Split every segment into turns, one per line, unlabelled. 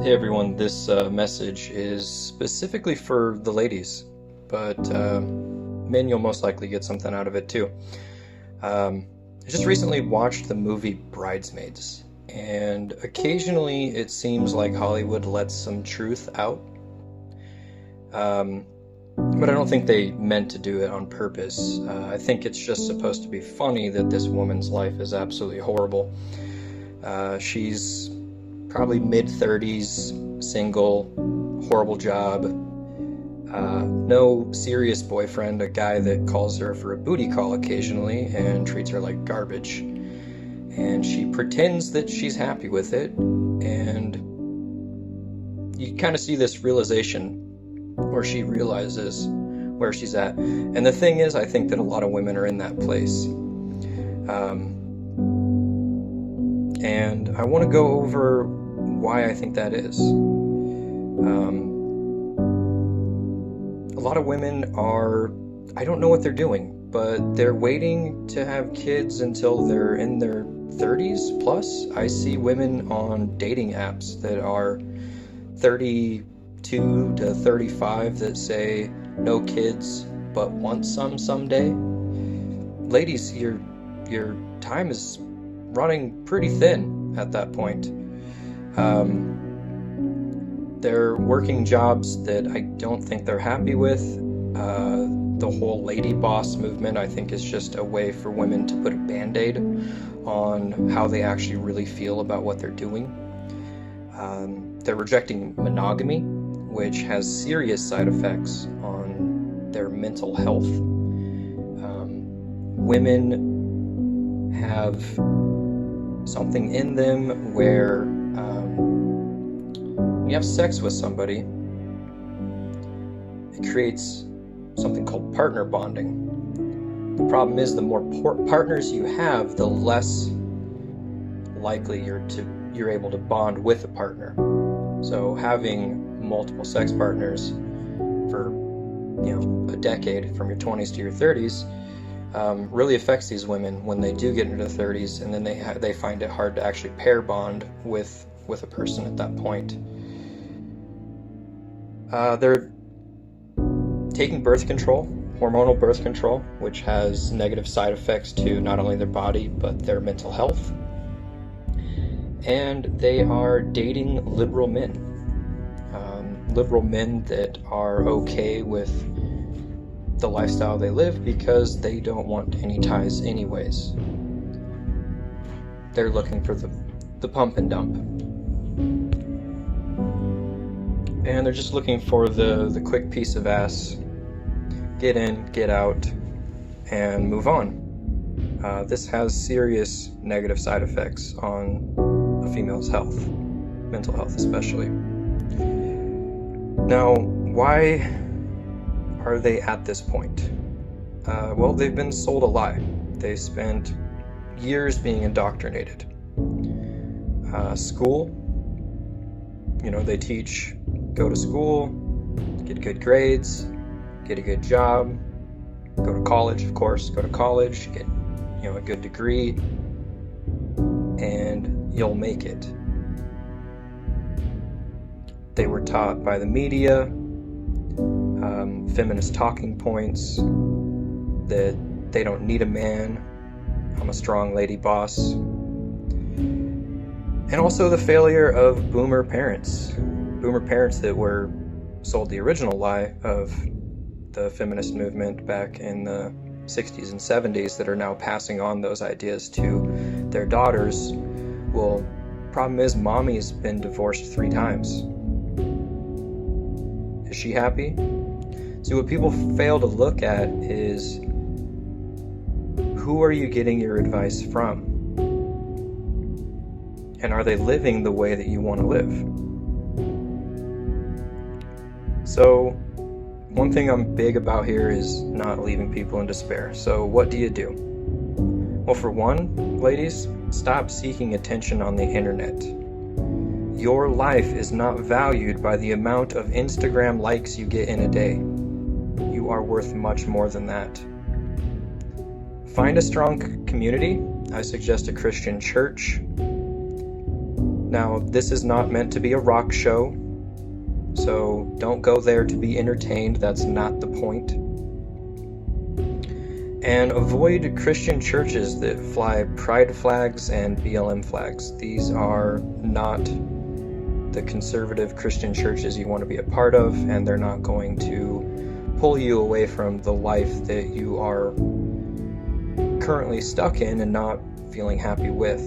Hey everyone, this message is specifically for the ladies, but men, you'll most likely get something out of it too. I just recently watched the movie Bridesmaids, and occasionally it seems like Hollywood lets some truth out, um, but I don't think they meant to do it on purpose. I think it's just supposed to be funny that this woman's life is absolutely horrible. She's probably mid-30s, single, horrible job, no serious boyfriend, a guy that calls her for a booty call occasionally and treats her like garbage. And she pretends that she's happy with it, and you kind of see this realization where she realizes where she's at. And the thing is, I think that a lot of women are in that place. And I want to go over why I think that is. A lot of women are, I don't know what they're doing, but they're waiting to have kids until they're in their 30s plus. I see women on dating apps that are 32 to 35 that say no kids but want some someday. Ladies, your time is running pretty thin at that point. They're working jobs that I don't think they're happy with. The whole lady boss movement, I think, is just a way for women to put a band-aid on how they actually really feel about what they're doing. They're rejecting monogamy, which has serious side effects on their mental health. Women have something in them where when you have sex with somebody, it creates something called partner bonding. The problem is, the more partners you have, the less likely you're able to bond with a partner. So having multiple sex partners for a decade, from your 20s to your 30s, really affects these women when they do get into their 30s, and then they find it hard to actually pair bond with a person at that point. They're taking birth control, hormonal birth control, which has negative side effects to not only their body but their mental health. And they are dating liberal men. Liberal men that are okay with the lifestyle they live because they don't want any ties anyways. They're looking for the pump and dump. And they're just looking for the quick piece of ass, get in, get out, and move on. This has serious negative side effects on a female's health, mental health especially. Now, why are they at this point? Well, they've been sold a lie. They spent years being indoctrinated. School, they teach, go to school, get good grades, get a good job, go to college, of course, get a good degree, and you'll make it. They were taught by the media, feminist talking points, that they don't need a man, I'm a strong lady boss, and also the failure of boomer parents that were sold the original lie of the feminist movement back in the 60s and 70s that are now passing on those ideas to their daughters. Well, problem is, mommy's been divorced 3 times. Is she happy? See, what people fail to look at is, who are you getting your advice from? And are they living the way that you want to live? So, one thing I'm big about here is not leaving people in despair. So what do you do? Well, for one, ladies, stop seeking attention on the internet. Your life is not valued by the amount of Instagram likes you get in a day. You are worth much more than that. Find a strong community. I suggest a Christian church. Now, this is not meant to be a rock show, so don't go there to be entertained. That's not the point. And avoid Christian churches that fly pride flags and BLM flags. These are not the conservative Christian churches you want to be a part of, and they're not going to pull you away from the life that you are currently stuck in and not feeling happy with.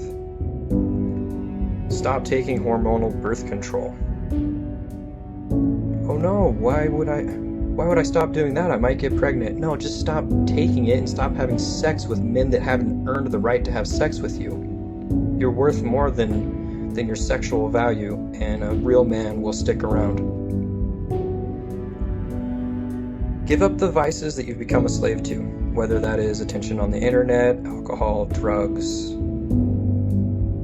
Stop taking hormonal birth control. Oh no, why would I stop doing that? I might get pregnant. No, just stop taking it and stop having sex with men that haven't earned the right to have sex with you. You're worth more than your sexual value, and a real man will stick around. Give up the vices that you've become a slave to, whether that is attention on the internet, alcohol, drugs,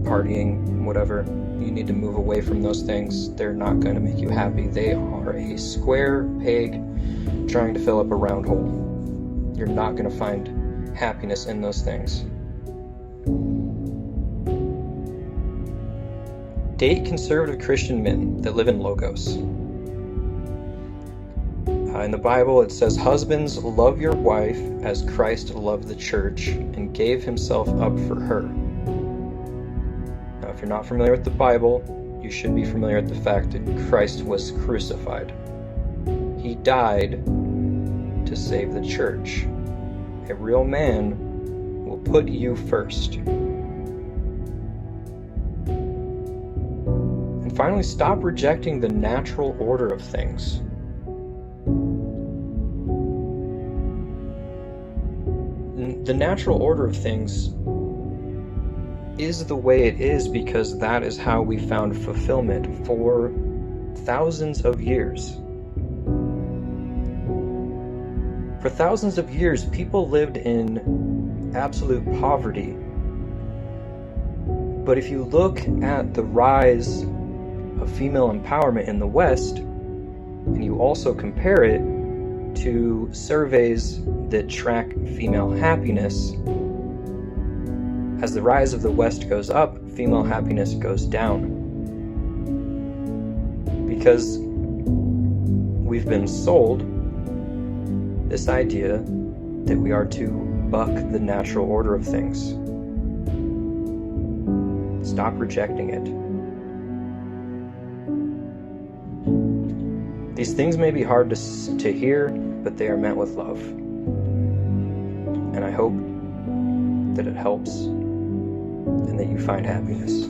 partying, whatever. You need to move away from those things. They're not going to make you happy. They are a square peg trying to fill up a round hole. You're not going to find happiness in those things. Date conservative Christian men that live in Logos. In the Bible, it says, "Husbands, love your wife as Christ loved the church and gave himself up for her." Now, if you're not familiar with the Bible, you should be familiar with the fact that Christ was crucified. He died to save the church. A real man will put you first. And finally, stop rejecting the natural order of things. The natural order of things is the way it is because that is how we found fulfillment for thousands of years. For thousands of years, people lived in absolute poverty. But if you look at the rise of female empowerment in the West, and you also compare it to surveys that track female happiness, as the rise of the West goes up, female happiness goes down. Because we've been sold this idea that we are to buck the natural order of things. Stop rejecting it. These things may be hard to hear, but they are meant with love. And I hope that it helps and that you find happiness.